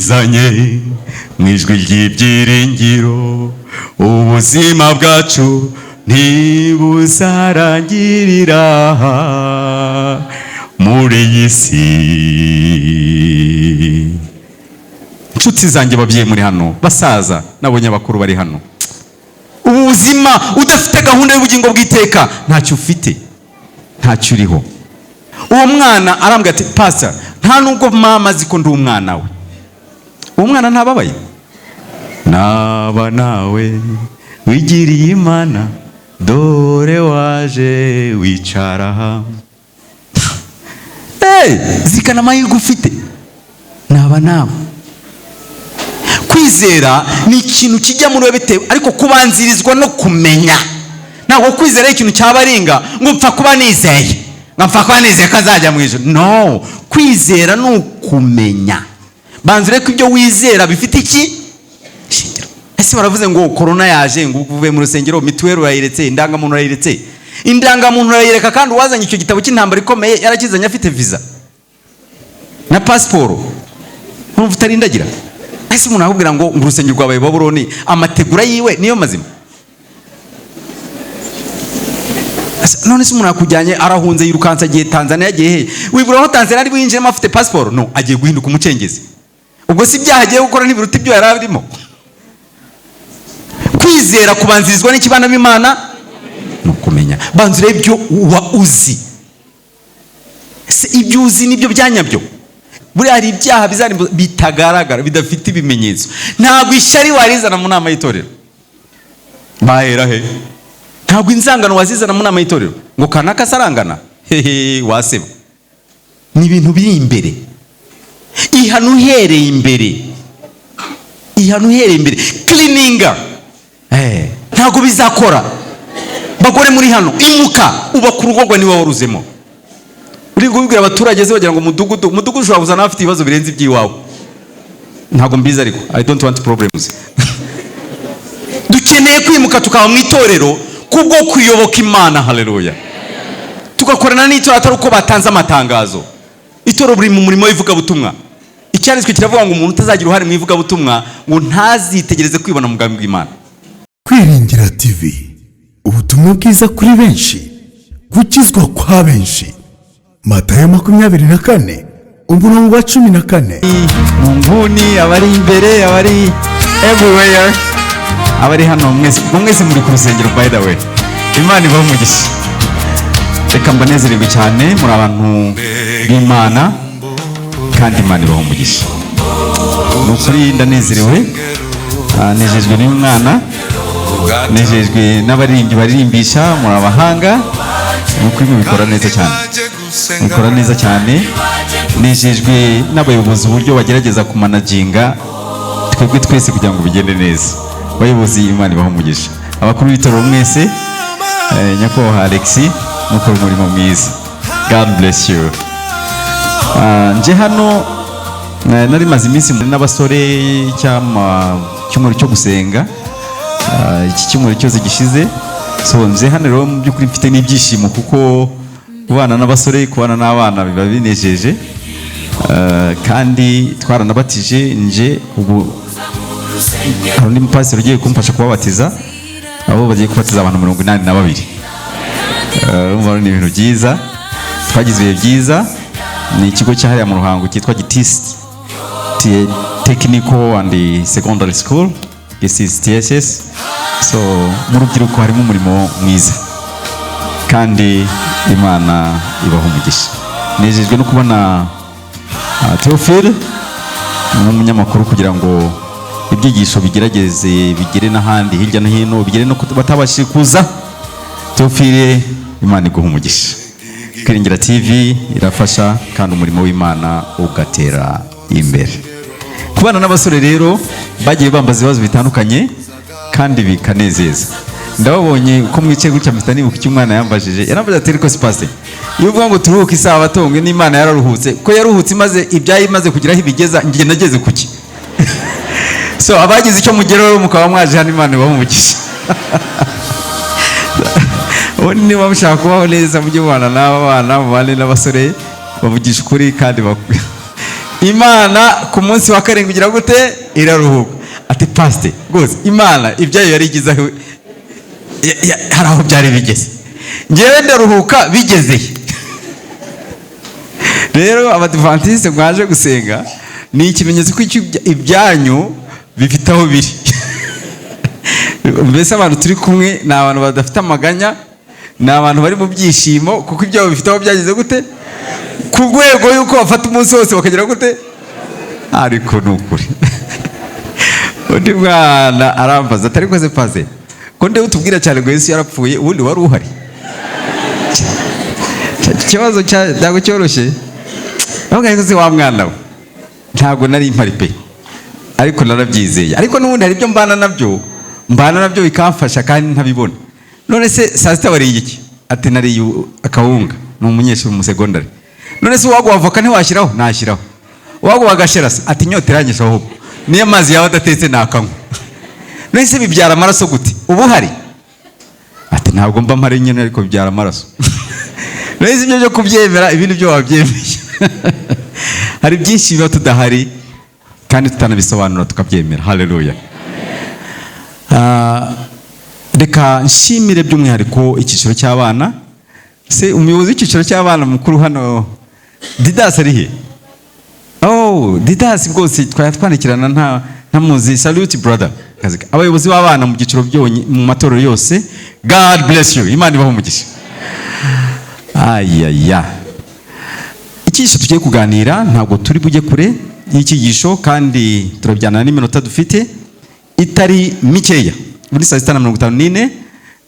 twizanye mwijwi ry'ibyiringiro ubuzima bwacu ntibuzarangirira muri iyi si. Inshuti zanjye babyeyi muri hano, basaza nabonye abakuru bari hano, ubuzima udafite gahunda y'ubugingo bw'iteka ntacyo ufite, ntacyo uriho. Uwo mwana arambwira ati pastor, nta nubwo mama azi ko ndi umwana we. Uwo mwana ntababaye? Naba nawe wigiriye Imana, dore waje wicara hamwe. Zirikana amahirwe ufite. Naba nawe. Kwizera ni ikintu kijya muri wewe bitewe, ariko kubanzirizwa no kumenya. Ntabwo kwizera ikintu cyabaringa ngo mpfa kuba nizeye, mpfa kuba nizeye kazajya mu ijuru. No, kwizera ni ukumenya. Banzure ko ibyo wizera bifite iki shingiro. Ese baravuze ngo corona yaje ngo uvuye mu rusengero, mituweli urayiretse, indangamuntu urayiretse. Indangamuntu urayireka kandi uwazanye icyo gitabo cy'intambara ikomeye yarakizanye afite visa na passport. Urumva utarindagira? Ese umuntu akubwira ngo urusengero rwabaye Babuloni, amategura yiwe niyo mazima? None se umuntu akujyanye arahunze yirukansa agiye Tanzania, agiye he? Wibura aho Tanzania ari bwinjiremo afite passport? No, agiye guhinduka umucengezi. Ubwo si byaha agiye gukora n'ibiruta ibyo yari arimo. Kwizera kubanzirizwa n'ikibana b'Imana no kumenya. Banzure ibyo uba uzi. Se ibyo uzi nibyo byanyabyo. Buri hari ibyaha bizari bitagaragara, bidafite ibimenyetso. Ntabwo ishari warizana mu nama y'itorero. Bahera he? Ntabwo inzangano wazizana mu nama y'itorero ngo kanaka sarangana. Hehe, waseba. Ni ibintu biri imbere. Ihanu hereye imbere. Ihanu hereye imbere. Cleaninga. Ntabwo bizakora. Bagore muri hano, imuka ubakurugwa niwe waruzemo. Uri kubwira abaturage ze bagira ngo umudugudu ushobora kuzana afite ibibazo birenze iby'iwawe. Ntabwo mbizi ariko I don't want problems. Dukeneye kwimuka tukaba mu itorero kubwo kuyoboka Imana. Haleluya. Tugakorana n'itorero atari uko batanze amatangazo. Itorero buri mu murimo w'ivuga butumwa. Icyanditswe kiravuga ngo umuntu utazagira uruhare mu ivuga butumwa ngo ntazitegereze kwibona mu mugambi w'Imana. Kwiringira TV, ubutumwa bwiza kuri benshi, gukizwa kwa benshi. Matayo 24 umurongo wa 14. Nguni abari imbere, abari everywhere, abari hano mwese muri ku rusengero. By the way, Imana ibahe umugisha. Reka mbanezererwe cyane muri abantu b'Imana, kandi Imana ibahe umugisha. Nukuri ndanezerewe, nejejwe n'Umwana, nejejwe n'abaririmbyi baririmbisha muri abahanga. Nukuri mubikora neza cyane, mubikora neza cyane. Nejejwe n'abayobozi uburyo bagerageza kumanaginga twebwe twese kugira ngo bigende neza. Abayobozi Imana ibahe umugisha. Abakuru b'itorero mwese, nyakubahwa Alexis, mukora umurimo mwiza. God bless you. Nje hano nari maze iminsi n'abasore cyumweru cyo gusenga, iki cyumweru cyose gishize. So nje hano rero mu by'ukuri mfite n'ibyishimo kuko kubana n'abasore, kubana n'abana biba binejeje. Kandi twaranabatije nje ubu hari n'umupasiteri ugiye kumfasha kubabatiza. Abo bagiye kubatiza abantu 82. Urumva ni ibintu byiza, twagize ibihe byiza. Ni ikigo cyahariya mu Ruhango cyitwa GTS, Technical and Secondary School. This is TSS. So mu rubyiruko harimo umurimo mwiza, kandi Imana ibaha umugisha. Nejejwe no kubona Theophile n'umunyamakuru kugira ngo ibyigisho bigerageze bigere n'ahandi hirya no hino, bigere no batabashije kuza. Theophile, Imana iguha umugisha. Kwiringira TV irafasha kandi umurimo w'Imana ugatera imbere. Kubana n'abasore rero bagiye bambaza ibibazo bitandukanye kandi bikanezeza. Ndababonye uko mwicaye gutya mpita nibuka icyo umwana yambajije. Yarambaza ati ariko sipase, iyo uvuga ngo turuhuke isabato ngo n'Imana yararuhutse, ko yaruhutse maze ibyayi maze kugiraho ibigeza, ngiye nageze kuki? So abagize icyo mugeraho mukaba mwaje hano, Imana ibahe umugisha. Niba mushaka kubaho neza mujye mubana n'abana, mubane n'abasore bavugisha ukuri Imana ku munsi wa karindwi igira gute? Iraruhuka. Ati pastor rwose Imana ibyayo yarigizaho hari aho byari bigeze, ngewe ndaruhuka bigezeye. Rero abadivantiste mwaje gusenga ni ikimenyetso ko ibyanyu bifite aho biri. Mbese abantu turi kumwe ni abantu badafite amaganya, ni abantu bari mu byishimo kuko ibyabo bifite aho byageze gute, ku rwego yuko bafata umunsi wose bakagira gute. Ariko ni ukuri undi mwana arambaza atari koze paze ko ndewe utubwira cyane ngo Yesu yarapfuye ubundi wari uhari. Ikibazo ntabwo cyoroshye. Ntabwo yakoze wa mwana we, ntabwo nari impari pe, ariko narabyizeye. Ariko n'ubundi hari ibyo mbana nabyo bikamfasha kandi ntabibona. None se saa sita wariye iki? Ati nariye akawunga. Ni umunyeshuri mu secondary. None se wagwa avoka ntiwashyiraho? Nashyiraho. Wagwa agasherasa? Ati inyota iranyisha ahubwo niyo amazi yawe adatetse nakanywa. None se bibyara amaraso gute? Ubu hari? Ati ntabwo mba mpari nyine ariko bibyara amaraso. None se ibyo byo kubyemera ibindi byo wabyemeye. Hari byinshi biba tudahari kandi tutanabisobanura tukabyemera. Haleluya. Reka nshimire by'umwihariko icyiciro cy'abana. Se umuyobozi w'icyiciro cy'abana mukuru hano Didas ari he? Oh, Didas rwose twandikirana ntamuzi. Salute brother. Abayobozi b'abana mu giciro byonyi mu matorero yose, God bless you. Imana ibaho umugisha. Ayaya. Icyisho tugiye kuganira ntabwo turi bujye kure y'icyigisho kandi turabyana n'iminota dufite itari mikeya. Muri saa 6:54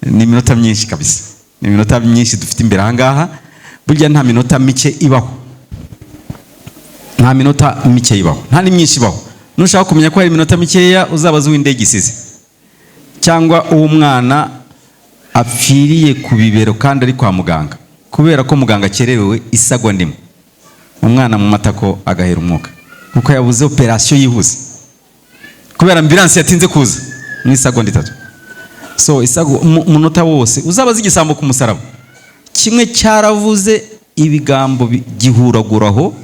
ni minota myinshi kabisa. Ni minota myinshi dufite imbere ahangaha. Burya nta minota mike ibaho. Nta minota mike ibaho. Nta ni myinshi ibaho. Nushaka kumenya ko hari minota mikeya uzabaza uw'indege isize. Cyangwa uwo mwana apfiriye ku bibero kandi ari kwa muganga. Kubera ko muganga akererewe isagwa ndimo. Umwana mu matako agahera umwuka. Kuko yabuze operation yihuse. Kubera ambulance yatinze kuza. Mu isagonda 3. So isago umunota wose uzabaza igisambo ku musaraba. Kimwe cyaravuze ibigambo gihuraguraho.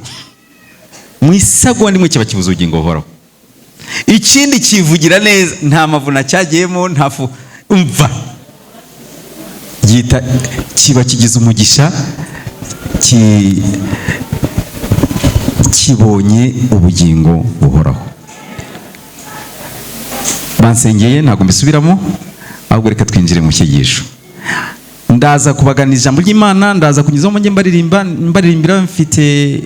Mu isagonda imwe kiba kibuza ubugingo horaho. Ikindi kivugira neza nta mavuna cyagiyemo ntafu umva. Yita kiba kigize umugisha kibonye ubugingo buhoraho. Bansengeye ntabwo mbisubiramo, ahubwo reka twinjire mu cyigisho. Ndaza kubaganira ijambo ry'Imana, ndaza kunyuzaho njye mbaririmbira mfite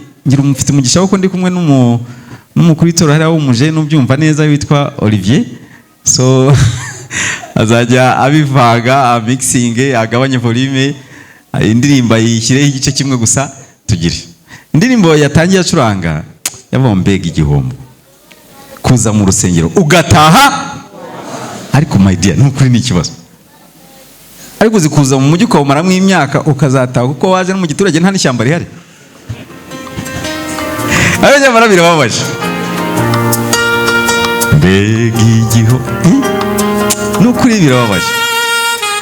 umugisha wo ko ndi kumwe n'umukuru w'itorero hariya w'umuje n'ubyumva neza witwa Olivier. So azajya abivanga, mixing, agabanye volume, indirimba yishyireho igice kimwe gusa tugire. Indirimbo yatangiye acuranga yabombega igihombo. Kuza mu rusengero ugataha ariko my dear nukuri ni ikibazo. Ariko uzikuza mu mujyi ukamaramo imyaka ukazataha kuko waje no mu giturage nta n'ishyamba rihari. Abeje marabira babaje. Mbega igiho nukuri birababaje.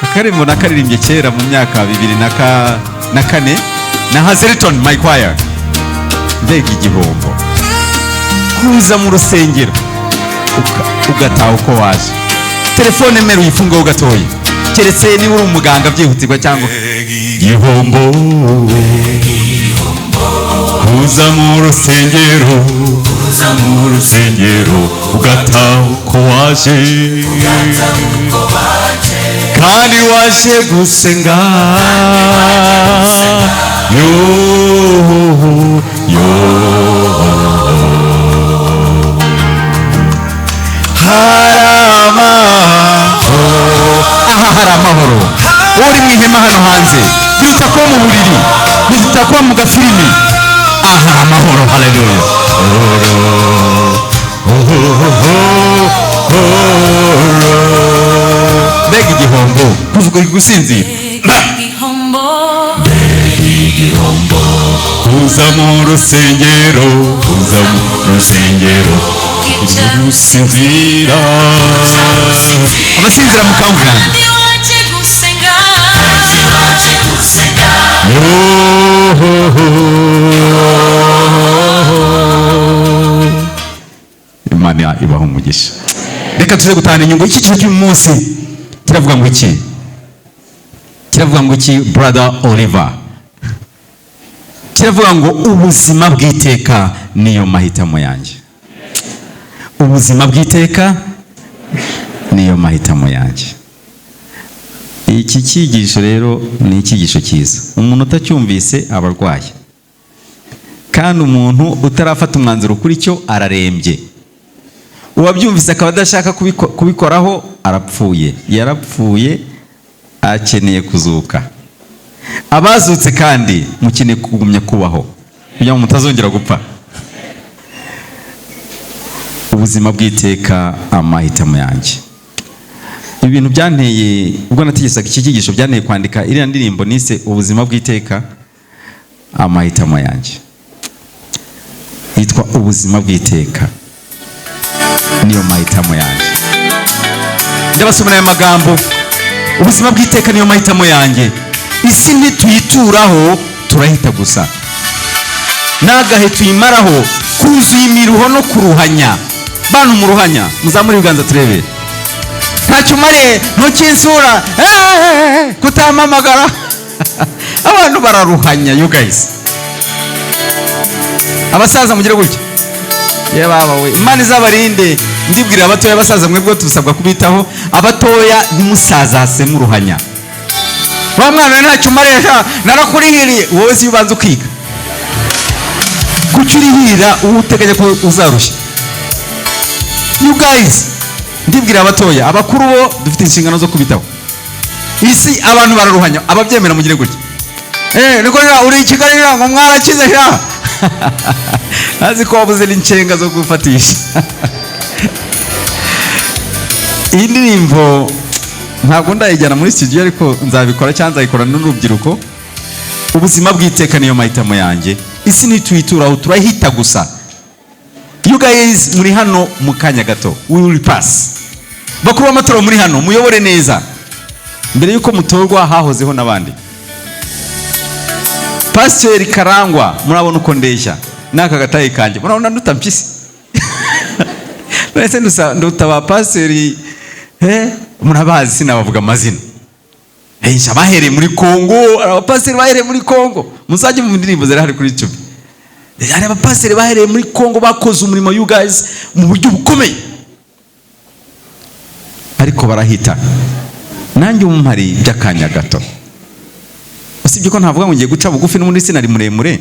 Akarembo nakaririmbye kera mu myaka 2004 na Hazleton my choir. Mbega igihombo. Kuza mu rusengero ugataha uko waje. Telefone mero uyifunga ugatoye. Keretse niba uri umuganga byihutirwa cyangwa igihombo. Kuza mu rusengero ugataha uko waje. Kandi waje gusenga. Haramahoro. Uri mu ihema hano hanze. Biruta kuba mu buriri. Biruta kuba mu gafilimi. Haramahoro. Hallelujah. Mbega igihombo. Kuvuga gusinzira. Kuza mu rusengero. Gusinzira. Abasinzira mukangurana. Imana ibaha umugisha. Reka tuze gutahana inyungu. Iki kintu cy'uyu munsi kiravuga ngo iki? Kiravuga ngo iki, brother Oliver? Kiravuga ngo ubuzima bw'iteka niyo mahitamo yanjye. Ubuzima bw'iteka niyo mahitamo yanjye. Iki cyigisho rero ni icyigisho cyiza. Umuntu utacyumvise aba arwaye, kandi umuntu utarafata umwanzuro kuri cyo ararembye. Uwabyumvise akaba adashaka kubikoraho arapfuye. Yarapfuye, akeneye kuzuka. Abazutse kandi mukeneye kugumya kubaho kugira ngo mutazongera gupfa. Ubuzima bw'iteka amahitamo yanjye. Ibintu byanteye ubwo nategesaga iki cyigisho, byanteye kwandika iriya ndirimbo nise ubuzima bw'iteka amahitamo yanjye. Yitwa ubuzima bw'iteka niyo mahitamo yanjye. Ndabasomera aya magambo: ubuzima bw'iteka niyo mahitamo yanjye. Isi ntituyituraho, turahita gusa. Nagahe tuyimaraho, kuzuye imiruho no kuruhanya. Bantu mu ruhanya, muzamure ibiganza turebe. Ntacyo umare, ntukinsura, kutampamagara. Abantu bararuhanya, you guys. Abasaza mugire gutya. Ye baba we, Imana izabarinde. Ndibwira abatoya, abasaza mwebwe tubasabwa kubitaho. Abatoya ntimusazase mu ruhanya. Wa mwana ntacyo umaresha, narakurihiriye. Wowe si ubanza ukiga. Kucyurihira uteganya ko uzarushya. You guys, ndibwira abatoya, abakuru bo dufite inshingano zo kubitaho. Isi abantu bararuhanya, ababyemera mugire gutya. Niko uri i Kigali ngo mwarakize sha. Azi ko wabuze n'incenga zo gufatisha. Iyi ndirimbo ntabwo ndayijyana muri studio, ariko nzabikora cyangwa nzayikora n'urubyiruko. Ubuzima bw'iteka niyo mahitamo yanjye. Isi ntituyituraho, turahita gusa. You guys muri hano mu kanya gato, we will pass. Bakuru b'amatora muri hano, muyobore neza. Mbere yuko mutorwa hahozeho n'abandi. Pastor Karangwa, murabona uko ndeshya n'aka gataye kanjye, murabona ndutampyisi. Bese ndutaba pastor, murabazi sinabavuga amazina. Bahereye muri Kongo, abapasiteri bahereye muri Kongo. Muzajye mu ndirimbo zirahari kuri YouTube. Hari abapasiteri bahereye muri Kongo bakoze umurimo, you guys, mu buryo bukomeye. Ariko barahita. Nanjye umumari by'akanya gato. Usibye ko ntavuga ngo ngiye guca bugufi n'undi sinari muremure.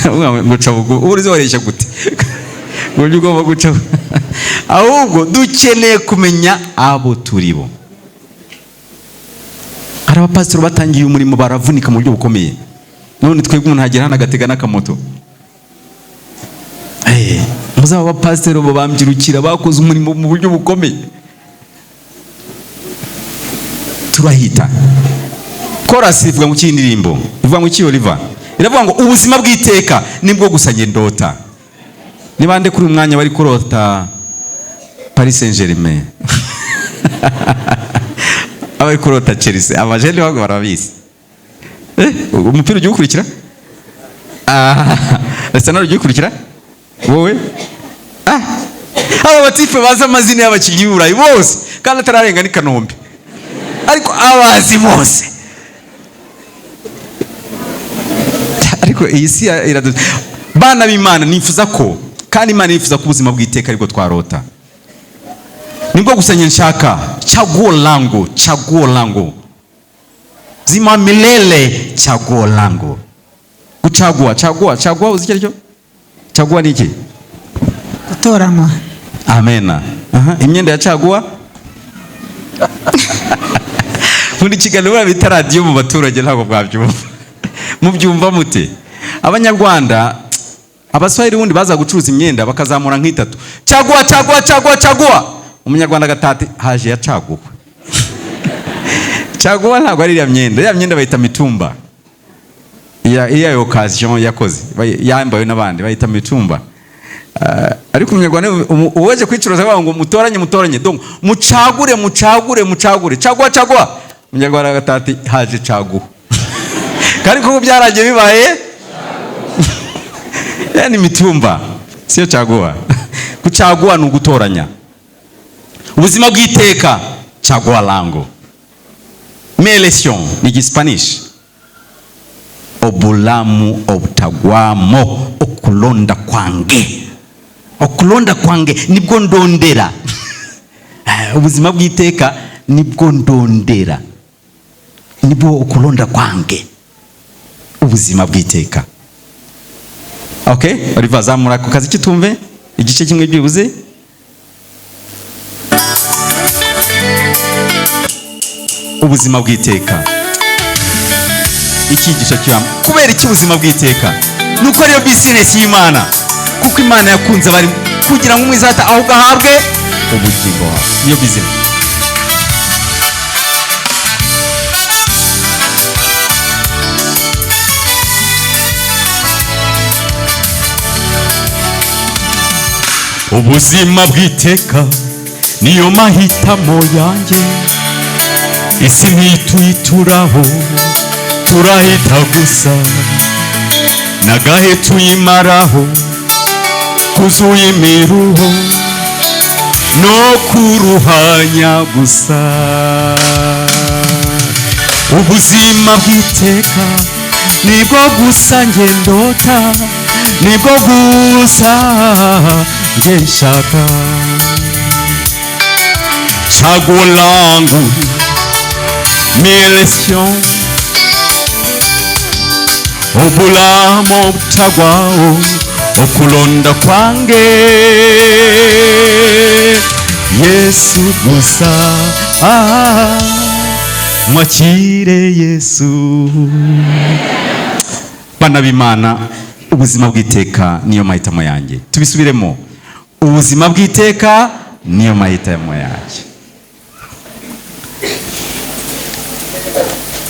Ngo guca bugufi, urizo waresha gute? Ngo ugomba guca. Ahubwo dukeneye kumenya abo turibo. Hari abapasiteri batangiye umurimo baravunika mu buryo bukomeye. None twebwe umuntu hagera hano agatega n'akamoto. Muzaba abapasiteri bo bambyirukira bakoze umurimo mu buryo bukomeye. Turahita. Chorus ivuga mu kindi ndirimbo. Ivuga ngo iki Oliver? Iravuga ngo ubuzima bw'iteka nibwo gusanye ndota. Nibande kuri umwanya bari kurota Paris Saint-Germain. Abari kurota Chelsea, abajene bago barabizi. Umupira ugiye ukurikira? Arsenal ugiye ukurikira? Wowe? Aba batife baza amazina y'abakinnyi b'Uburayi bose, kandi atararenga ni Kanombe. Ariko abazi bose. Ariko iyi si bana b'Imana nifuza ko, kandi Imana yifuza ko ubuzima bw'iteka ariko twarota. Nibwo gusanya nshaka, chaguo langu. Zima milele, chaguo langu. Chagua uzi cyo? Chagua ni iki? Gutoranywa. Amena. Imyenda ya chagua? Muri kiganiro bita radio mu baturage ntabwo bwabyumva. Mubyumva mute? Abanyarwanda abaswahili wundi baza gucuruza imyenda bakazamura nk'itatu. Chagua. Umunyarwanda gatati haje ya caguwa. Caguwa ntabwo ari ya myenda. Ya myenda bayita mitumba. Iya occasion yakoze. Yambaye n'abandi bayita mitumba. Ariko umunyarwanda uwaje kwicuruza ngo mutoranye. Donc mucagure. Chagua. Umunyarwanda gatati haje caguwa. Kandi ko byaragiye bibaye. Yani mitumba. Sio caguwa. Kuchagua ni ugutoranya. Ubuzima bw'iteka, chagua lango. Mi elección ni Kispanish. Obulamu obutagwamo okulonda kwange. Okulonda kwange nibwo ndondera. Ubuzima bw'iteka nibwo ndondera. Nibwo okulonda kwange. Ubuzima bw'iteka. Okay? Oliver zamura ku kazi kitumve igice kimwe byibuze. Ubuzima bw'iteka. Ikigisho cy'am. Kubera iki ubuzima bw'iteka? Nuko ariyo business y'Imana. Kuko Imana yakunze bari kugira ngo umwizata aho gahabwe ubugingo wawe. Niyo business. Ubuzima bw'iteka niyo mahitamo yanjye. Isi ntituyituraho turahita gusa, nagahe tuyimaraho kuzuye imiruho no kuruhanya gusa. Ubuzima bw'iteka nibwo gusa nge ndota, nibwo gusa nge nshaka. Chaguo langu mi elección, obulamo butagwawo okulonda kwange Yesu gusa. Mwakire Yesu. Bana b'Imana, ubuzima bw'iteka niyo mahitamo yanjye. Tubisubiremo. Ubuzima bw'iteka niyo mahitamo yanjye.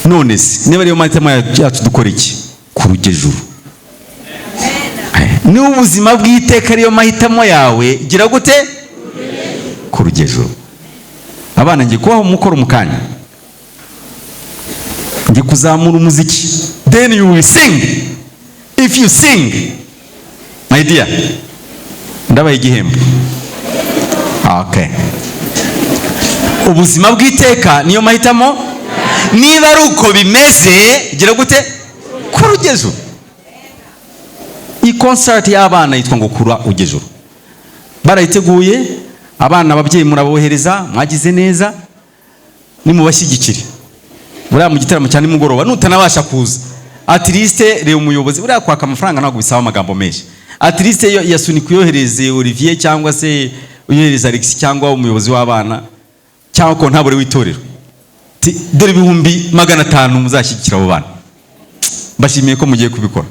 None se niba ariyo mahitamo yacu dukora iki? Kurugejuru. Ni ubuzima bw'iteka ariyo mahitamo yawe, gira gute? Kurugejuru. Abana ngiye kubaho mukoro mukanya. Ngiye kuzamura umuziki. Then you will sing. If you sing, my dear, ndabaye igihembo. Okay. Ubuzima bw'iteka niyo mahitamo. Niba ari uko bimeze, gira gute? Kurugejuru. Iyi concert y'abana yitwa ngo kura ugejuru. Barayiteguye, abana ababyeyi murabohereza, mwagize neza, nimubashyigikire. Buriya mu gitaramo cyane mugoroba nutanabasha kuza, at least rero umuyobozi buriya kwaka amafaranga ntabwo bisaba amagambo menshi. At least yasuni kuyohereze Olivier cyangwa se uyohereza Alex cyangwa umuyobozi w'abana cyangwa ko ntabure witorero. Dore 500 muzashyigikira abo bana. Bashimiye ko mugiye kubikora.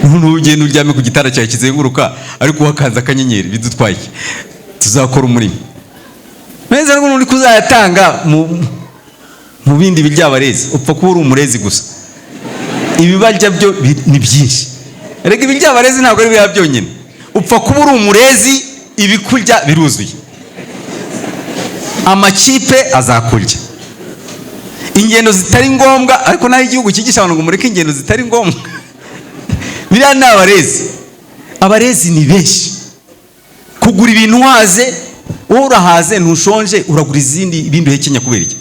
Ntugende uryame ku gitara cyawe kizenguruka ariko wakanza akanyenyeri bidutwaye. Tuzakora umurimo. Neza ngo uri kuzayatanga mu bindi biryabarezi. Upfa kuba uri umurezi gusa. Ibibarya byo ni byinshi. Rega ibiryabarezi ntabwo ari biya byonyine. Upfa kuba uri umurezi, ibikurya biruzuye. Amakipe azakurya. Ingendo zitari ngombwa, ariko naho igihugu kigisha abantu ngo mureke ingendo zitari ngombwa. Biriya ni abarezi. Abarezi ni benshi. Kugura ibintu waze, wowe urahaze ntushonje, uragura ibindi uhekenya kubera iki?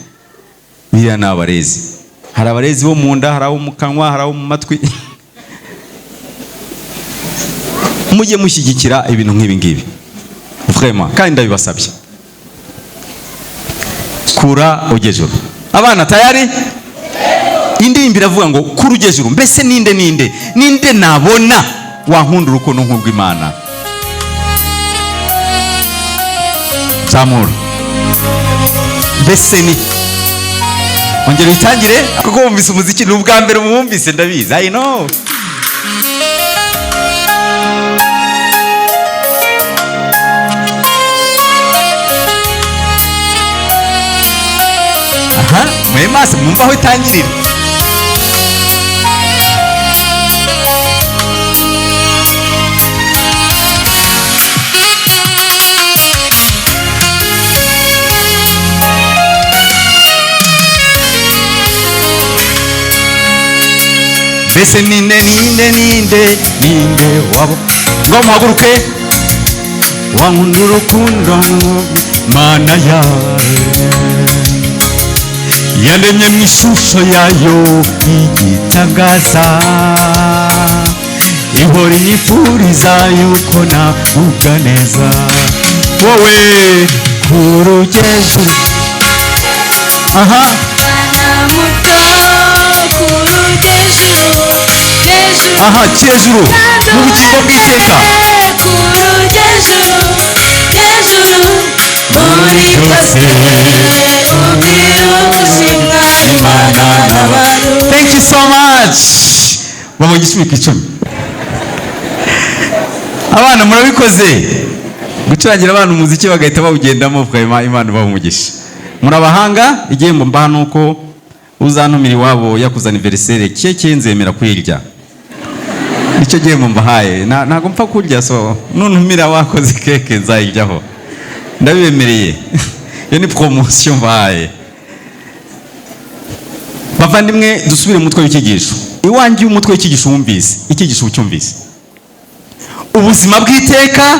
Biriya ni abarezi. Hari abarezi bo mu nda, hari abo mu kanwa, hari abo mu matwi. Mujye mushyigikira ibintu nk'ibi ngibi. Vraiment, kandi ndabibasabye. Kura ugejuru. Abana tayari? Indirimbo iravuga ngo kurugejuru. Mbese ninde nabona wankunda urukundo nk'urw'Imana. Zamura. Mbese ni ongera itangire kuko wumvise umuziki n'ubwa mbere mwumvise ndabizi. I know. Mwemase mwumva aho itangirira. Mbese ninde wabo ngo muhaguruke wankunda urukundo mana yawe yaremye mu ishusho yayo igitangaza ihora inyifuriza yuko navuga neza wowe kurugejo aha aha cyejuru mu bugingo bw'iteka muri byose Imana n'abantu. Thank you so much. Baba gisubika icumi. Abana murabikoze. Gucurangira abana umuziki bagahita bawugendamo Imana bahumugisha. Murabahanga igihembo mbaha nuko uzantumira iwabo yakuza anniversaire keke nzemera kwirya. Nicyo gihembo mbahaye. Ntago mpfa kurya so nuntumira wakoze keke nzayiryaho. Ndabibemereye. Iyo ni promotion mbahaye. Bavandimwe dusubire mu mutwe w'icyigisho. Iwanjye umutwe w'icyigisho wumvise, icyigisho ucyumvise. Ubuzima bw'iteka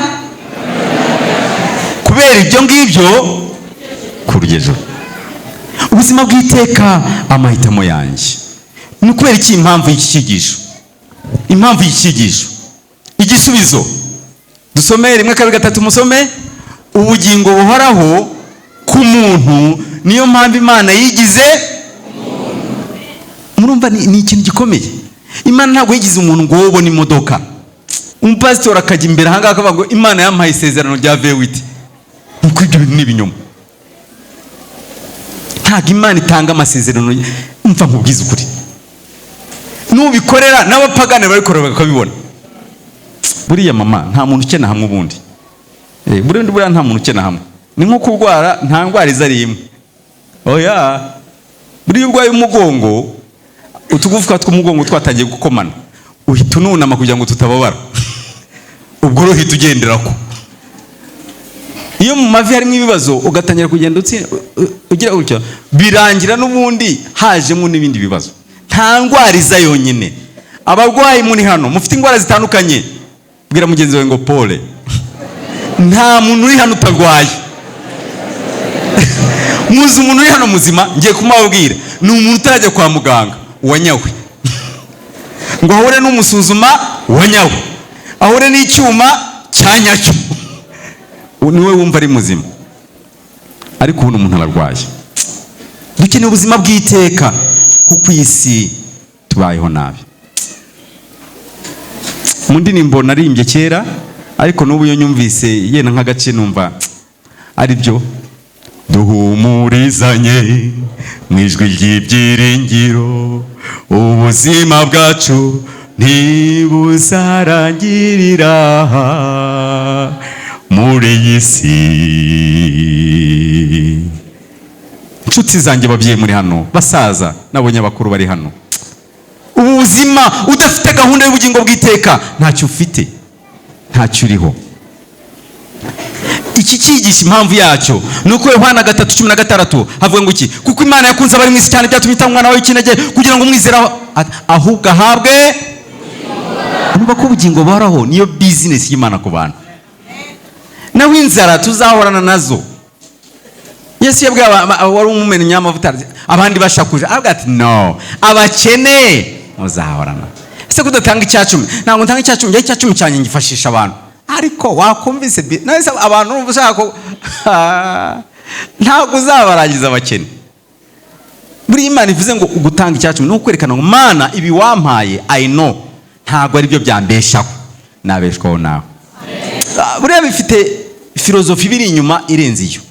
kubera ibyo ngibyo kurugejo. Ubuzima bw'iteka amahitamo yanjye. Ni kubera iki impamvu y'iki cyigisho? Impamvu y'iki cyigisho. Igisubizo. Dusome 1-2 musome. Ubugingo buhoraho ku muntu niyo mpamvu Imana yigize. Murumva ni ikintu gikomeye. Imana ntabwo yigize umuntu ngo wobone imodoka. Umupasitori akajya imbere hanga akavuga ngo Imana yampaye isezerano rya V8. Nuko ibyo bintu n'ibinyoma. Ntabwo Imana itanga amasezerano umva nkubwiza ukuri. Nubikorera n'abapagane barikorera bakabibona. Buriya mama nta muntu ukena hamwe ubundi. Buriya nta muntu ukena hamwe. Ni nko kurwara nta ndwara izari imwe. Oya. Buriya urwaye umugongo utugufwa tw'umugongo twatangiye gukomana. Uhita ununama kugira ngo tutababara. Ubwo uhita ugenderako. Iyo mu mavi harimo ibibazo ugatangira kugenda ugira gutya birangira n'ubundi hajemo n'ibindi bibazo. Nta ndwara iza yonyine. Abarwayi muri hano mufite indwara zitandukanye. Bwira mugenzi wawe ngo pole. Nta muntu uri hano utarwaye. Muzi umuntu uri hano muzima ngiye kumubwira ni umuntu utajya kwa muganga wanyawe. Ngo ahure n'umusuzuma wanyawe. Ahure n'icyuma cyanyacyo. Niwe wumva ari muzima. Ariko ubu umuntu ararwaye. Dukeneye ubuzima bw'iteka kuko isi tubayeho nabi. Mu ndirimbo narimbye kera ariko n'ubu iyo nyumvise yena nk'agace numva ari byo. Duhumurizanye mu ijwi ry'ibyiringiro ubuzima bwacu ntibuzarangirira muri iyi si. Inshuti zanjye babyeyi muri hano basaza nabonye abakuru bari hano, ubuzima udafite gahunda y'ubugingo bw'iteka ntacyo ufite, ntacyo uriho. Iki cyigisha impamvu yacyo nuko Yohana 3:16 havuga ngo iki? Kuko Imana yakunze abari mu isi cyane byatumye itanga umwana wayo w'ikinege kugira ngo umwizera ahubwo ahabwe nuko ubugingo buhoraho. Niyo business y'Imana ku bantu. Naho inzara tuzahorana nazo. Yesu yabwiye wari umumena nyamavuta abandi bashakuje avuga ati no, abakene muzahorana. Ese kudatanga icyacumi? Ntabwo ntanga icyacumi, njye icyacumi cyanye ngifashisha abantu. Ariko wakumvise nase abantu ubushaka ntabwo uzabarangiza abakene. Buri Imana ivuze ngo gutanga icyacumi no kwerekana ngo Mana ibi wampaye I know ntabwo ari byo byambeshaho, nabeshwaho nawe. Buriya bifite filozofi biri inyuma irenze iyo.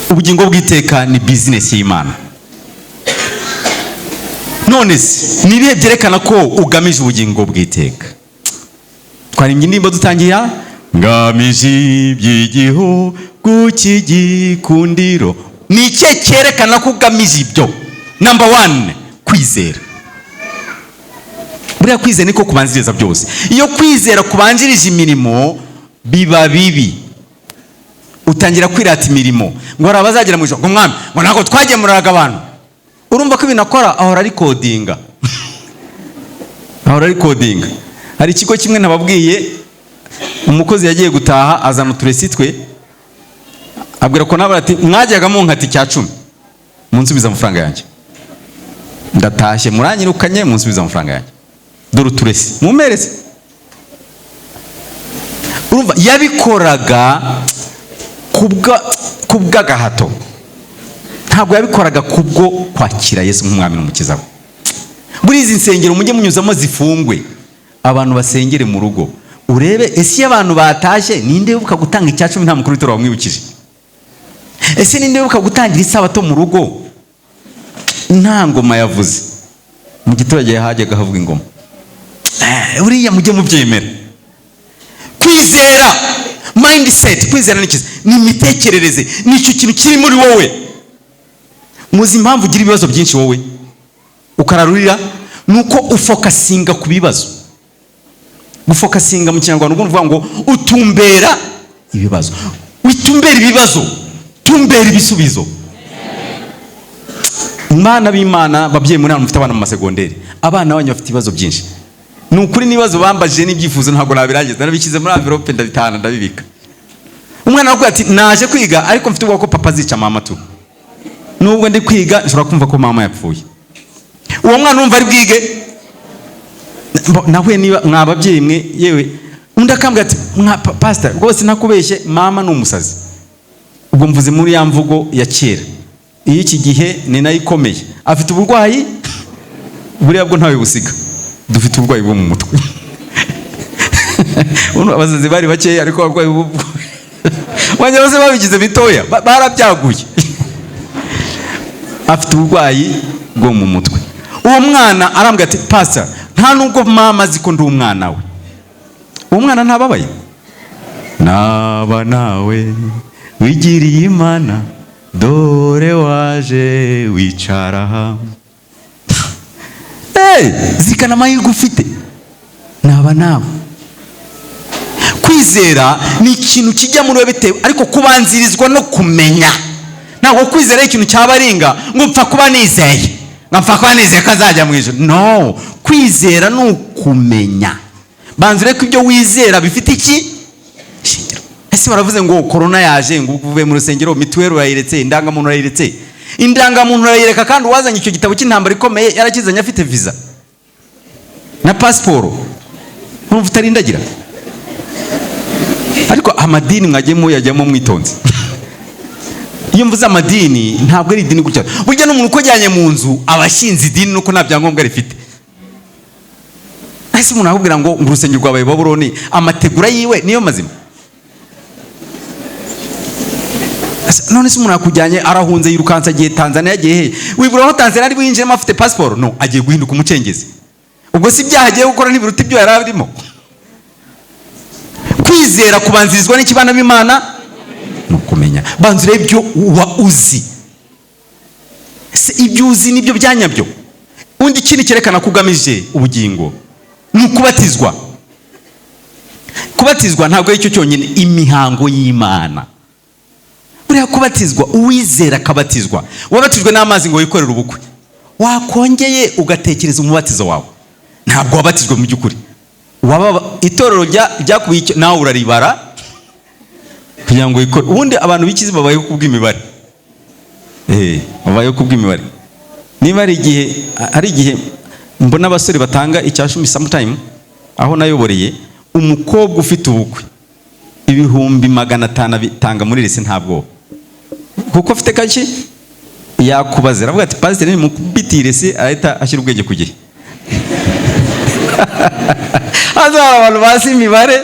Ubugingo bw'iteka ni business y'Imana. None se nibihe byerekana ko ugamije ubugingo bw'iteka? Twarimbye indirimbo dutangiye ngamije by'igihugu cy'igikundiro. Ni iki cyerekana ko ugamije ibyo? Number 1, kwizera. Buriya kwizera niko kubanziriza byose. Iyo kwizera kubanjirije imirimo biba bibi. Utangira kwirata imirimo ngo arabazagira mu ijoro ngo mwami ngo nako twagemuriraga abantu. Urumva ko ibintu akora ahora ari codinga. hari ikigo kimwe nababwiye, umukozi yagiye gutaha azana uturesi twe, abwira ko nabara ati mwajyaga munkati cya 10 munsubiza amafaranga yanjye. Ndatashye muranyirukanye munsubiza amafaranga yanjye. Dore uturesi mumereze. Urumva yabikoraga kubwa gahato. Ntabwo yabikoraga kubwo kwakira Yesu nk'umwami n'umukiza we. Muri izi nsengero mujye munyuzamo zifungwe, abantu basengere mu rugo. Urebe ese abantu batashye ninde wibuka gutanga icya 10 nta mukuru w'itora wamwibukije? Ese ninde wibuka gutangira isabato mu rugo nta ngoma yavuze? Mu giturage yahajyaga havuga ingoma. Uriya mujye mubyemera. Kwizera, mindset, kwizera ni imitekerereze, nicyo kintu kiri muri wowe. Muzi impamvu ugira ibibazo byinshi wowe ukararurira, nuko ufokasinga ku bibazo. Gufokasinga mu Kinyarwanda ubwo uvuga ngo utumbera ibibazo. Witumbera ibibazo, tumbera ibisubizo. Imana b'Imana babyeyi muri hano mufite abana mu masegonderi, abana banyu bafite ibibazo byinshi. Nukuri nibazo bambaje n'ibyifuzo ntabwo nabirangiza, narabikize muri envelope ndabitana ndabibika. Umwana wakwe ati naje kwiga ariko mfite ubwo ko papa zica mama tu. Nubwo ndi kwiga nshobora kumva ko mama yapfuye. Uwo mwana umva ari bwige. Nawe niba mwababyeyi mwe yewe undi akambwira ati pastor rwose nakubeshye mama ni umusazi. Ubwo mvuze muri ya mvugo ya kera. Iyi iki gihe ni nayo ikomeye. Afite uburwayi buriya bwo ntawe busiga. Dufite uburwayi bwo mu mutwe. Abasazi bari bakeya ariko abarwayi wanya bose babigize bitoya barabyaguye. Afite uburwayi bwo mu mutwe. Uwo mwana arambwira ati pastor nta nubwo mama azi ko ndi umwana we. Uwo mwana ntababaye. Naba nawe wigiriye Imana dore waje wicara hamwe. Zirikana amahirwe ufite. Naba nawe. Kwizera ni ikintu kijya muri wewe bitewe ariko kubanzirizwa no kumenya. Ntabwo kwizera ikintu cyabaringa ngo mpfa kuba nizeye. Mpfa kuba nizeye kazajya mu ijuru. No, kwizera ni ukumenya. Banzire ko ibyo wizera bifite iki? Shingiro. Ese baravuze ngo corona yaje ngo uvuye mu rusengero mituweli urayiretse, indangamuntu urayiretse. Indangamuntu urayireka kandi uwazanye icyo gitabo cy'intambara ikomeye yarakizanye afite visa na passport. Urumva utarindagira. Ariko amadini mwajyemo yajyamo mwitonze. Iyo mvuze amadini ntabwo ari idini gutya. Burya n'umuntu uko ajyanye mu nzu abashinze idini nuko nta byangombwa rifite. Ese umuntu akubwira ngo urusengero rwabaye Babuloni amategura yiwe niyo mazima. None se umuntu akujyanye arahunze yirukansa agiye Tanzania agiye he? Wibura aho Tanzania ari bwinjiremo afite passport? No, agiye guhinduka umucengezi. Ubwo si byaha agiye gukora n'ibiruta ibyo yari arimo. Kwizera kubanzirizwa n'ikibana b'Imana no kumenya. Banzire ibyo uba uzi. Se ibyo uzi nibyo byanyabyo. Undi kindi cyerekana kugamije ubugingo ni kubatizwa. Kubatizwa ntabwo ari cyo cyonyine, imihango y'Imana. Buriya kubatizwa uwizera akabatizwa. Wabatijwe n'amazi ngo wikorere ubukwe. Wakongeye ugatekereza umubatizo wawe. Ntabwo wabatijwe mu by'ukuri. Waba itorero ryakubiye nawe uraribara kugira ngo ikore. Ubundi abantu bikize babaye kubw'imibare. Babaye kubw'imibare. Niba ari igihe mbona abasore batanga icya 10 sometime aho nayoboreye umukobwa ufite ubukwe 500 bitanga muri rese ntabwo. Kuko afite kaki yakubaza aravuga ati pastor ni mukubitire se ahita ashyira ubwenge ku gihe. Azaba abantu basi imibare.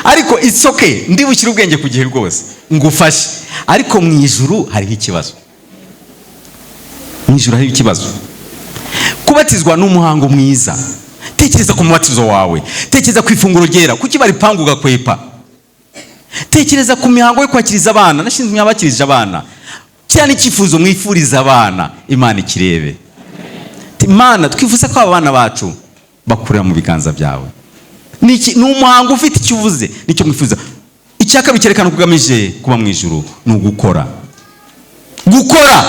Ariko it's okay, ndibukira ubwenge ku gihe rwose ngufashe. Ariko mu ijuru hariho ikibazo. Mu ijuru hariho ikibazo. Kubatizwa n'umuhango mwiza. Tekereza ku mubatizo wawe. Tekereza ku ifunguro ryera. Kuki bari pangu gakwepa? Tekereza ku mihango yo kwakiriza abana. Nashinzwe abakirije abana. Cyane icyifuzo mwifuriza abana. Imana ikirebe. Imana twifuza ko abana bacu bakurira mu biganza byawe. Ni umuhango ufite icyo uvuze nicyo mwifuza. Icyaka bikerekana kugamije kuba mu ijuru ni ugukora. Gukora.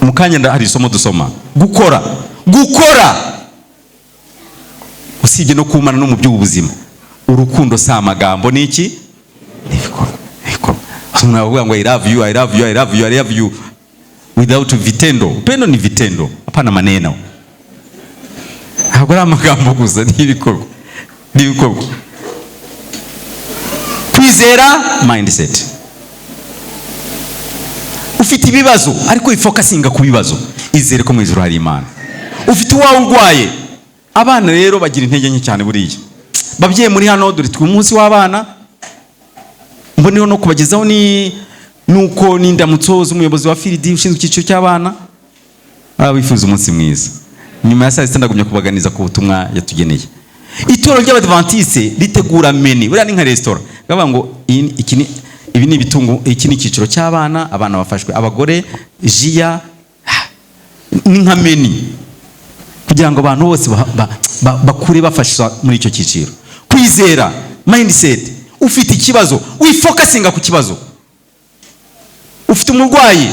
Mukanya hari isomo dusoma. Gukora. usibye no kumana no mu by'ubuzima. Urukundo si amagambo, ni iki? Ibikorwa. Unavuga ngo I love you, I love you, I love you, I love you without vitendo. Upendo ni vitendo, hapana maneno. Ntabwo ari amagambo gusa, ni ibikorwa. Ni ibikorwa. Kwizera mindset. Ufite ibibazo ariko ifokasinga ku bibazo, izere ko mu ijuru hari Imana. Ufite uwawe urwaye, abana rero bagira intege nke cyane buriya. Babyeyi muri hano dore twe umunsi w'abana, mboneho no kubagezaho nuko n'indamutso z'umuyobozi wa Firidi ushinzwe icyiciro cy'abana. Bifuza umunsi mwiza. Nyuma ya saa sita ndagumya kubaganiza ku butumwa yatugeneye. Itoro ry'Abadventiste ritegura menu, buriya ni nka restaurant. Bavuga ngo ibi ni ibitungo, iki ni icyiciro cy'abana, abana bafashwe, abagore, jiya, ni nka menu kugira ngo abantu bose bakure bafasha muri icyo cyiciro. Kwizera mindset. Ufite ikibazo wifokasinga ku kibazo. Ufite umurwayi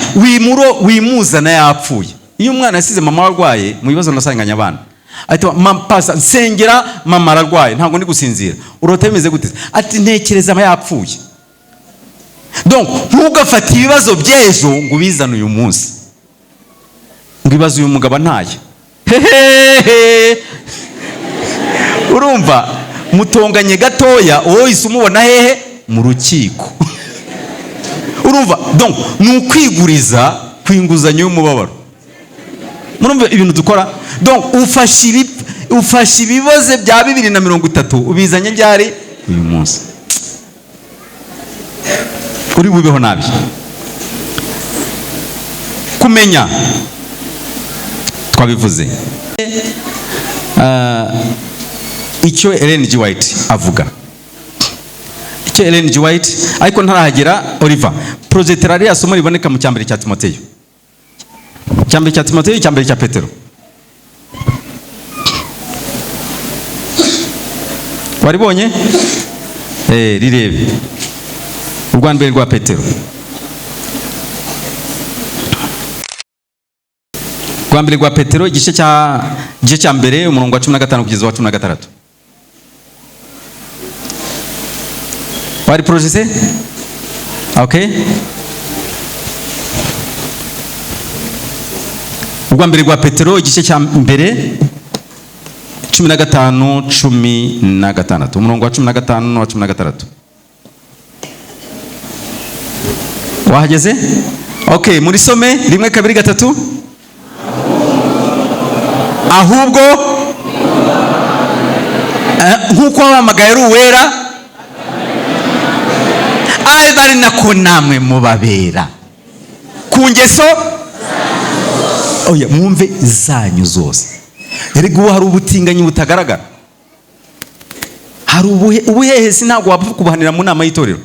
wimuzana yapfuye. Iyo umwana yasize mama warwaye, mu bibazo nasanganya abana, ati pasa nsengera mama ararwaye ntabwo ndi gusinzira. Urota bimeze gute? Ati ntekereza yapfuye. Donc ntugafata ibibazo by'ejo ngo bizane uyu munsi. Ngo ibibazo uyu mugabo ntaye. Urumva mutonganye gatoya, wowe isumubona hehe? Mu rukiko. Urumva donc nukwiguriza kwinguzanyo y'umubabaro. Murumva ibintu dukora. Donc ufashe ibibazo bya 2030 ubizanye byari uyu munsi. Uri bubeho nabi. Kumenya twabivuze. Icyo Ellen G. White avuga. Icyo Ellen G. White ariko ntarahagera Oliver. Projetera somo riboneka mu cyambere cya Timoteyo. Cyambere cya Timoteyo, cyambere cya Petero. Waribonye? Rirebe. Urwambere rwa Petero. Urwambere rwa Petero igice cya mbere umurongo wa 15 kugeza wa 16. Wari projese? Okay. Urwambere rwa Petero igice cya mbere 15 umurongo wa 15 no wa 16. Wahageze? Okay, muri some 1 2 3. Ahubwo nkuko wamagaye ruwera bari nako namwe mubabera ku ngeso oya mwumve zanyu zose. Erega hari ubutinganyi butagaragara, hari ubuhehe sinagwa wapfa kubahanira mu nama y'itorero.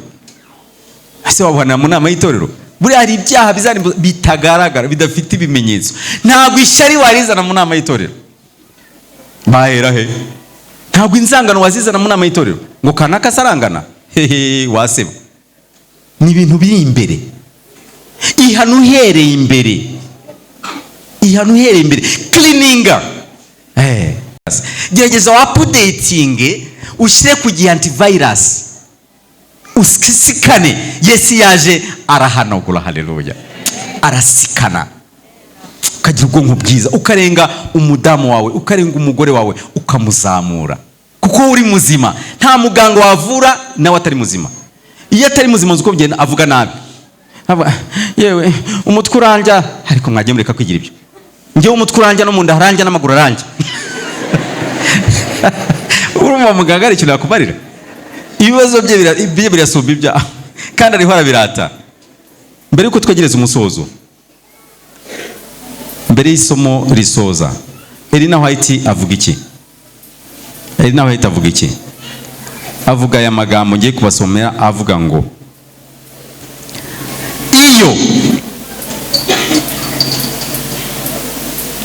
Ase wabuhanira mu nama y'itorero, buri hari ibyaha bizari bitagaragara bidafite ibimenyetso. Ntabwo ishari warizana mu nama y'itorero. Bahera he? Ntabwo inzangano wazizana mu nama y'itorero ngo kanaka sarangana. Waseba. Ni ibintu biri imbere. Ihanu hereye imbere. Ihanu hereye imbere. Cleaninga. Gerageza updating ushyire ku gihe antivirus. Usikane. Yesu yaje arahanagura, haleluya. Arasikana. Ukagira ubwonko bwiza, ukarenga umudamu wawe, ukarenga umugore wawe, ukamuzamura. Kuko uri muzima. Nta muganga wavura nawe atari muzima. Iyo atari muzima uko bigenda avuga nabi. Yewe umutwe uranja, ariko mwagiye mureka kwigira ibyo. Ngewe umutwe uranja no mu nda haranja n'amaguru aranja. Urumva muganga ari kintu yakubarira. Ibibazo bye birasumba ibya. Kandi ariho arabirata. Mbere yuko twegereza umusozo, mbere y'isomo risoza, Ellen White avuga iki? Ellen White avuga iki? Avuga aya magambo ngiye kubasomera, avuga ngo iyo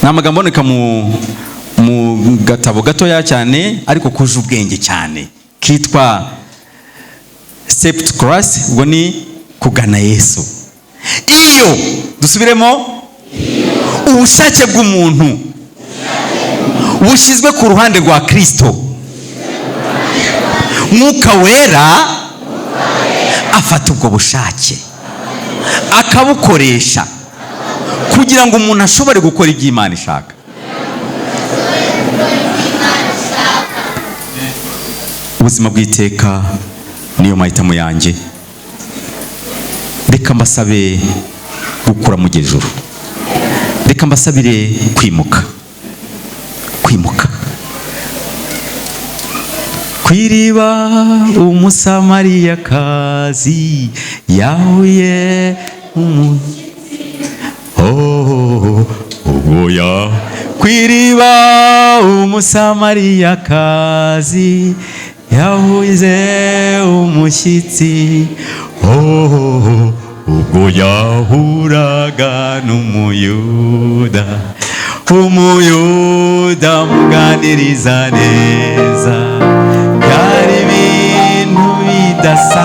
n'amagambo oneka mu gatabo gatoya cyane ariko kuje ubwenge cyane kitwa Step to Christ, ubwo ni kugana Yesu. Iyo dusubiremo, ubushake bw'umuntu bushyizwe ku ruhande rwa Kristo, mwuka wera afata ubwo bushake akabukoresha kugira ngo umuntu ashobore gukora ibyo Imana ishaka. Ubuzima bw'iteka niyo mahitamo yanjye. Reka mbasabe gukura mu ijuru. Reka mbasabire kwimuka. Kwiriba umusamariyakazi yahuye oya. Kwiriba umusamariyakazi yahuye umushyitsi ubwo yahuraga n'umuyuda. Umuyuda muganiriza neza, byari ibintu bidasa.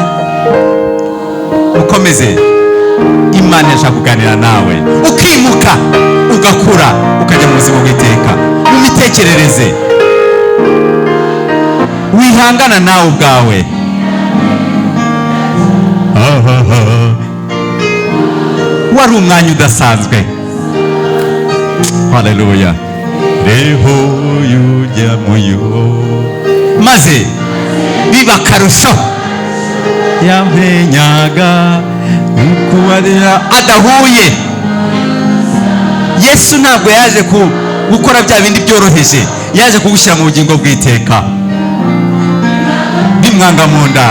Ukomeze, Imana yashaka kuganira nawe, ukimuka ugakura ukajya mu buzima bw'iteka. Mu mitekerereze wihangana nawe ubwawe. Wari umwanya udasanzwe. Haleluya. Reho yujya muyo maze biba akarusho. Yamenyaga kubarira adahuye. Yesu ntabwo yaje gukora bya bindi byoroheje, yaje kugushyira mu bugingo bw'iteka. Bimwanga mu nda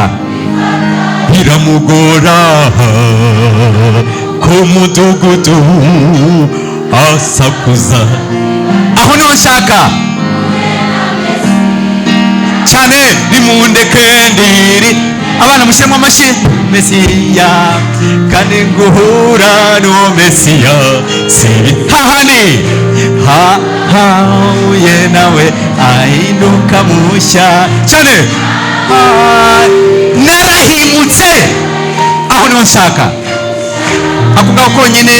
biramugora ku mudugudu asakuza. Aho niho nshaka cyane. Nimundeke ndiri abana mushyiramo amashyi. Mesiya kandi guhura n'uwo Mesiya sibi hahani hahuye nawe ahinduka mushya cyane. Narahimutse. Aho niho nshaka. Ako ngako konyine.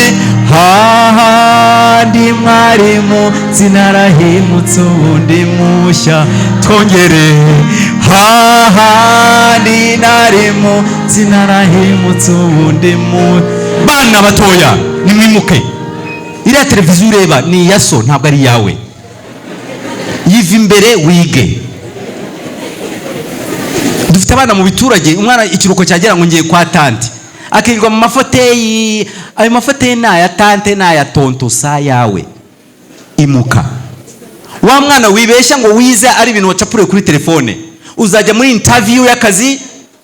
Hahandi mwarimu zinarahimutse ubundi mushya. Twongere. Hahandi narimu zinarahimutse ubundi bana batoya nimwimuke. Iriya televiziyo ureba ni iya so, ntabwo ari yawe. Yiva imbere wige. Dufite abana mu biturage, umwana ikiruko cyagera ngo ngiye kwa tante, akirirwa mu mafoteyi. Ayo mafoteyi ni aya tante n'aya tonto, sa yawe. Imuka. Wa mwana wibeshya ngo wize ari ibintu wacapuriye kuri telefone, uzajya muri interview y'akazi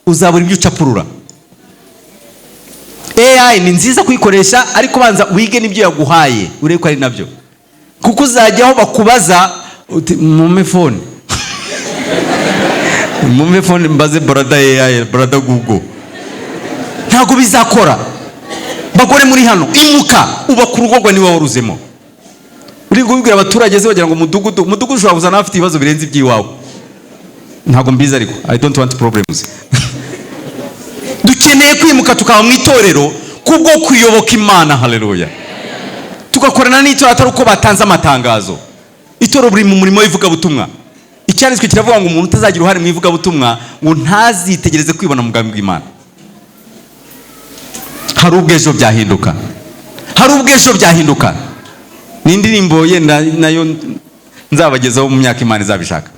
uzabura ibyo ucapurura. AI ni nziza kuyikoresha, ariko banza wige n'ibyo yaguhaye urebe ko ari nabyo, kuko uzajyaho bakubaza mume phone mume phone mbaze brother AI brother Google. Ntabwo bizakora. Bagore muri hano, imuka ubaka urugo rwa niwe waruzemo. Uri kubwira abaturage se bagira ngo umudugudu ushobora kuzana afite ibibazo birenze iby'iwawe. Ntabwo mbiza ariko I don't want problems. Dukeneye kwimuka tukaba mu itorero kubwo kuyoboka Imana. Haleluya. Tugakorana n'itorero atari uko batanze amatangazo. Itorero buri mu murimo w'ivugabutumwa. Icyanditswe kiravuga ngo umuntu utazagira uruhare mu ivugabutumwa ngo ntazitegereze kwibona mu bwami bw'Imana. Hari ubwejo byahinduka. Hari ubwejo byahinduka. Ni indirimbo yenda nayo nzabagezaho mu myaka Imana izabishaka.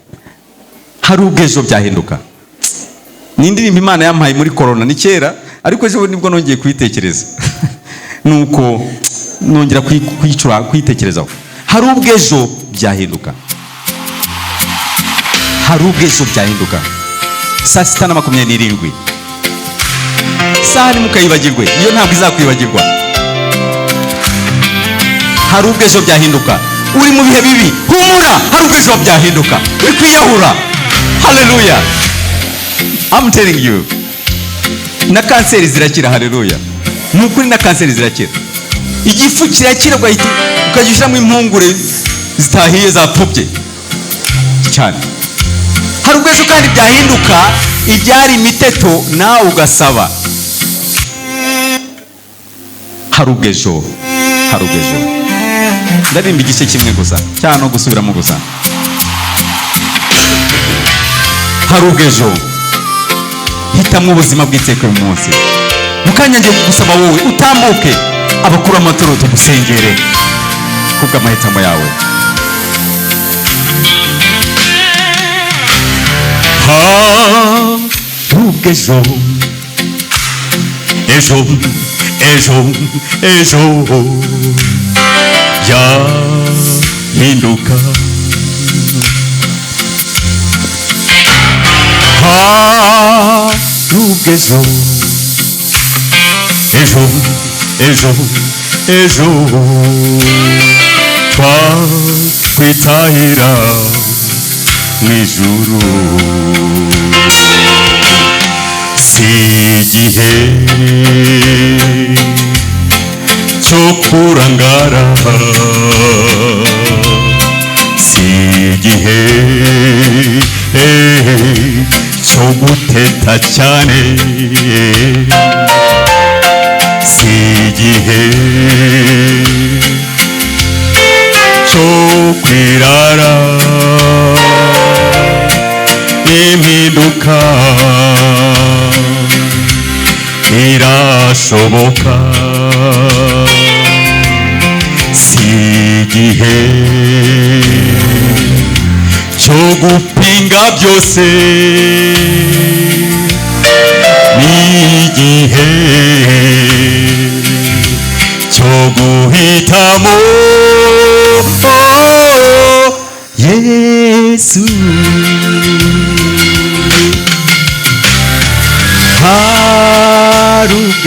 Hari ubwejo byahinduka. Ni indirimbo Imana yampaye muri corona, ni kera ariko ejo nibwo nongeye kuyitekereza. Nuko nongera kuyitekerezaho. Hari ubwejo byahinduka. Hari ubwejo byahinduka. Saa 6:27 saha ntimukayibagirwe, iyo ntabwo izakwibagirwa. Hari ubwejo byahinduka. Uri mu bihe bibi, humura, hari ubwejo byahinduka. Uri kwiyahura. Haleluya. I'm telling you. Na kanseri zirakira. Haleluya. Nukuri na kanseri zirakira. Igifu kirakira ukajyushyiramo impungure zitahiye zapfubye cyane. Hari ubwejo kandi byahinduka, ibyari imiteto nawe ugasaba. Hari ubwejo. Hari ubwejo. Ndarimba igice kimwe gusa cyane no gusubiramo gusa. Hari ubwejo. hitamo ubuzima bw'iteka uyu munsi. Mukanya ngiye gusaba wowe utambuke abakuru amaturo tugusengere kubw'amahitamo yawe. Ejo ejo ejo ejo yahinduka, ejo ejo ejo ejo twakwitahira mw'ijuru, si igihe cyo kurangara, si igihe cyo guteta cyane, si igihe cyo kwirara, impinduka irashoboka, si igihe cyo gupinga byose, ni igihe cyo guhitamo Yesu.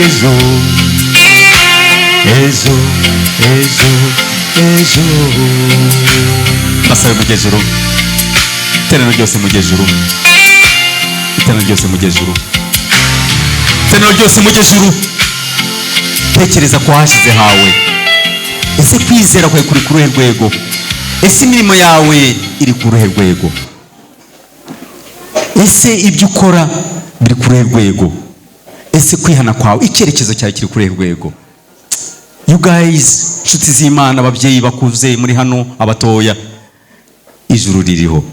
Ejo ejo ejo ejo basabe mugejuru, iteraniro ryose mugejuru, iteraniro ryose mugejuru, iteraniro ryose mugejuru. Tekereza ko hashize hawe. Ese kwizera kwawe kuri ku ruhe rwego? Ese imirimo yawe iri ku ruhe rwego? Ese ibyo ukora biri ku ruhe rwego? Ese kwihana kwawe, icyerekezo cyawe kiri ku ruhe rwego? You guys, nshuti z'Imana, ababyeyi bakuze muri hano, abatoya, ijuru ririho.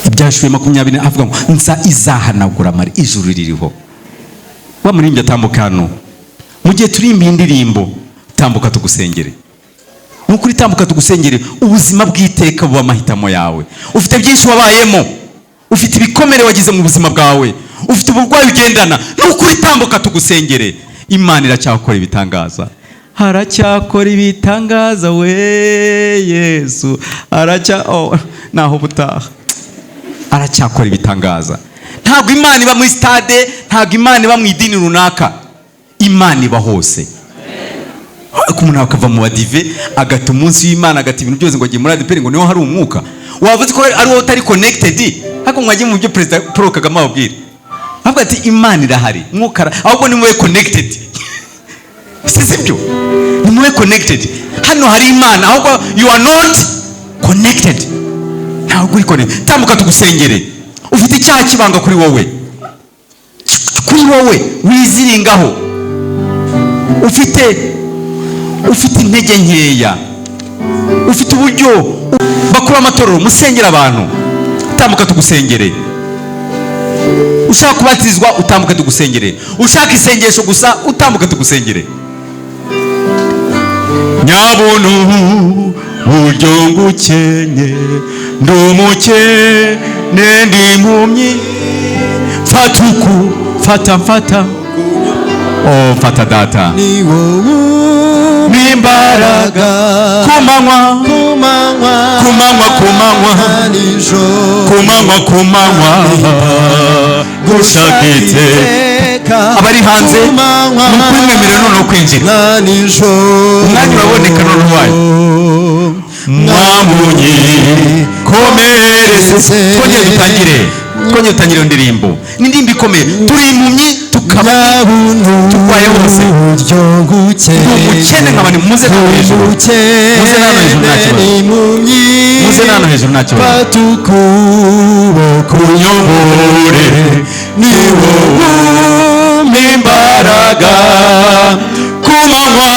Ibyashuye 20 avuga ngo nza izahanagura mari, ijuru ririho. Wa murimbye atambuka hano, mu gihe turimba indirimbo, tambuka tugusengere. Nukuri tambuka tugusengere, ubuzima bw'iteka buba amahitamo yawe. Ufite byinshi wabayemo, ufite ibikomere wagize mu buzima bwawe, ufite uburwayi ugendana, nukuri tambuka tugusengere. Imana iracyakora ibitangaza, haracyakora ibitangaza we Yesu, naho butaha aracyakora ibitangaza. Ntabwo Imana iba muri stade, ntabwo Imana iba mu idini runaka, Imana iba hose. Ko umuntu akava mu badive agata umunsi w'Imana, agata ibintu byose ngo agiye muri ADP, ngo niho hari umwuka. Wavuze ko ari wowe utari connected, hako mwagiye mu byo President Paul Kagame ababwira. Avuga ati Imana irahari, mwuka ahubwo ni mwe connected. Sibyo? Ni mwe connected. Hano hari Imana, ahubwo you are not connected. Ntabwo uri connected. Tambuka tugusengere. Ufite icyaha kibanga kuri wowe. Kuri wowe wiziringaho. Ufite intege nkeya. Ufite uburyo bakura amatorero musengera abantu. Tambuka tugusengere. Ushaka kubatizwa utambuka tugusengere. Ushaka isengesho gusa utambuka tugusengere. Nyabuntu buryo ngukenye, ndumukene ndi impumyi, fata oh fata data ni wowe n'imbaraga, kumanywa gushakite abari hanze mukwimwemerera noneho kwinjira. Umwanya uraboneka noneho wayo mwamunyi komereze. Twongere dutangire indirimbo, ni indirimbo ikomeye. Turi impumyi tukaba turwaye hose, umukene nk'abandi. Muze hano hejuru, muze hano hejuru nta kibazo, muze hano hejuru nta kibazo. Kunyobore ni wowe imbaraga, kumanywa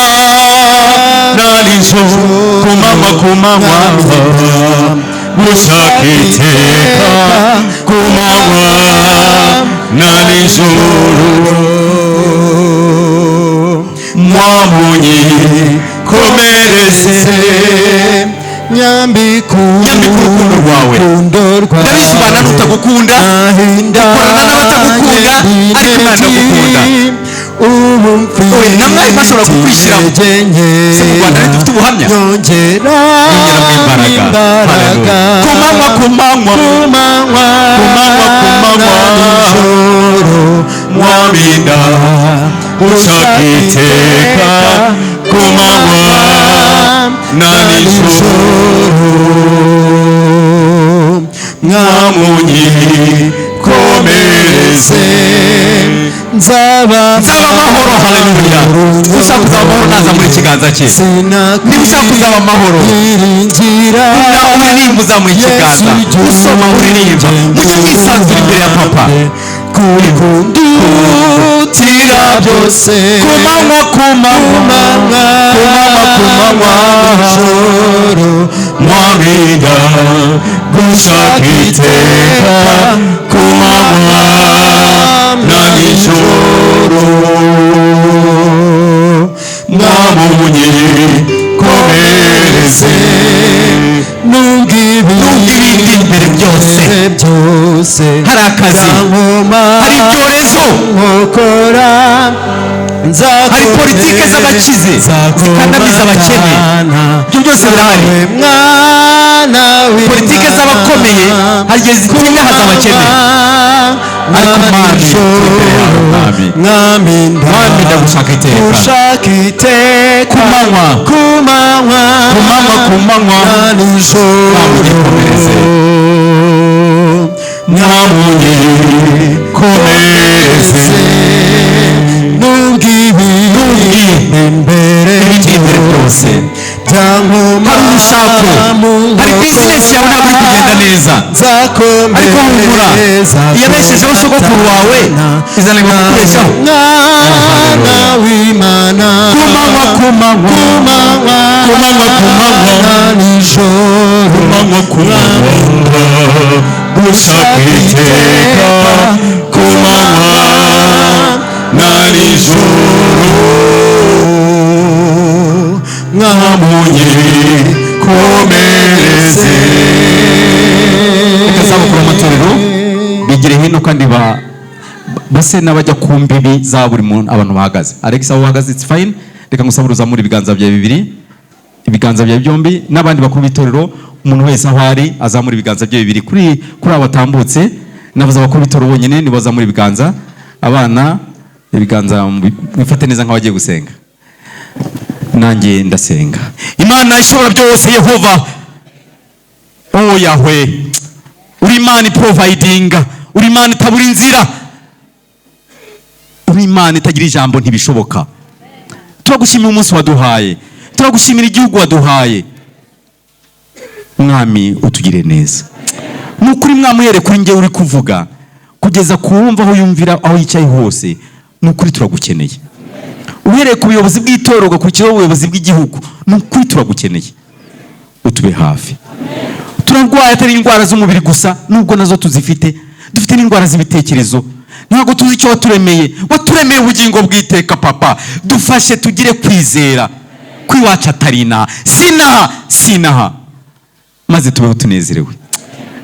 na nijoro, kumanywa gushaka iteka ku manywa na nijoro mwamunyi komereze nyambika urukundo rwawe ndabisobanura n'utagukunda ndakorana n'abatagukunda ariko Imana ndagukunda namwe bashobora kukwishyiramo si mu Rwanda rero dufite ubuhamya yongera mu imbaraga ku manywa mwabinda ushaka iteka ku manywa na nijoro mwamunyi komereze nzaba amahoro. Haleluya. ushaka kuzaba amahoro naza muri ikiganza cye. niba ushaka kuzaba amahoro nawe uririmba uzamuha ikiganza usoma uririmba mujye mwisanzura imbere ya papa kubikundutira byose ku manywa nijoro mwabinda gushaka iteka ku manywa na nijoro mwamunyi komereze n'ubwibindi imbere byose hari akazi hari ibyorezo hari politike z'abakize zikandamiza abakene ibyo byose birahari politike z'abakomeye hari igihe zitinyahaza abakene ariko mwami ndagushaka iteka ku manywa na nijoro mwamunyi komereze n'ubwibindi imbere byose hari urushako hari bizinesi yawe ntabwo iri kugenda neza ariko humura iyabeshejeho sogokuru wawe izanirwa kukubeshaho ku manywa nijoro gushaka iteka ku manywa na nijoro mwamunyi komereze. Reka sabukuru amatorero bigire hino kandi base n'abajya ku mbibi za buri muntu abantu bahagaze. Alex aho uhagaze it's fine. Reka ngusabure uzamure ibiganza byawe bibiri, ibiganza byawe byombi, n'abandi bakuru b'itorero umuntu wese aho ari azamura ibiganza byawe bibiri kuri abo batambutse. Navuze abakuru b'itorero bonyine nibo bazamura ibiganza, abana ibiganza mwifate neza nk'abagiye gusenga. Nanjye ndasenga. Imana ishobora byose, Yehova Yahweh, uri Imana providinga, uri Imana itabura inzira, uri Imana itagira ijambo ntibishoboka. Turagushimira umunsi waduhaye, turagushimira igihugu waduhaye. Mwami utugire neza, nukuri mwamuhere kuri njye uri kuvuga kugeza kuwumva aho yumvira aho yicaye hose. Nukuri turagukeneye, uhereye ku buyobozi bw'itorero ugakurikiraho ubuyobozi bw'igihugu. Nukuri turagukeneye, utube hafi. Turarwaye atari indwara z'umubiri gusa, nubwo nazo tuzifite, dufite n'indwara z'ibitekerezo. Ntabwo tuzi icyo waturemeye ubugingo bw'iteka. Papa dufashe tugire kwizera kwiwacu atarina sinaha maze tubeho tunezerewe.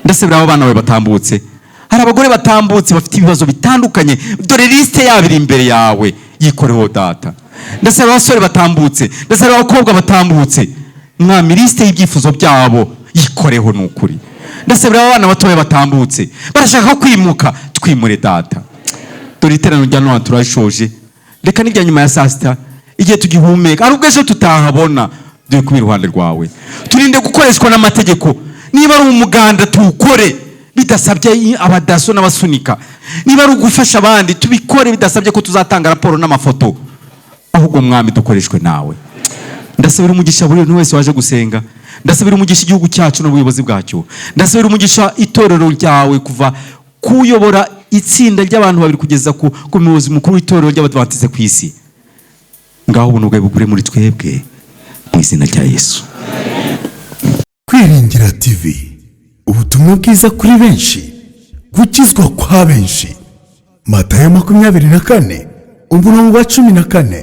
Ndasabira abo bana bawe batambutse, hari abagore batambutse bafite ibibazo bitandukanye, dore liste yabo iri imbere yawe, yikoreho data. Ndasabira abasore batambutse, ndasabira abakobwa batambutse, mwami liste y'ibyifuzo byabo yikoreho nukuri. Ndasabira abana batoya batambutse barashaka kwimuka, twimure data. Dore iterano rya none turashoje, reka n'ijya nyuma ya saa sita igihe tugihumeka, ari ubwo ejo tutahabona, dore kuba iruhande rwawe. Turinde gukoreshwa n'amategeko, niba ari umuganda tuwukore bidasabye abadaso n'abasunika, niba ari ugufasha abandi tubikore bidasabye ko tuzatanga raporo n'amafoto, ahubwo mwami dukoreshwe nawe. Ndasabira umugisha buri muntu wese waje gusenga, ndasabira umugisha igihugu cyacu n'ubuyobozi bwacyo, ndasabira umugisha itorero ryawe kuva kuyobora itsinda ry'abantu babiri kugeza ku muyobozi mukuru w'itorero ry'abadventiste ku isi. Ngaho ubuntu bwawe bugure muri twebwe mu izina rya Yesu. Kwiringira TV, ubutumwa bwiza kuri benshi, gukizwa kwa benshi. Matayo 24 umurongo wa 14.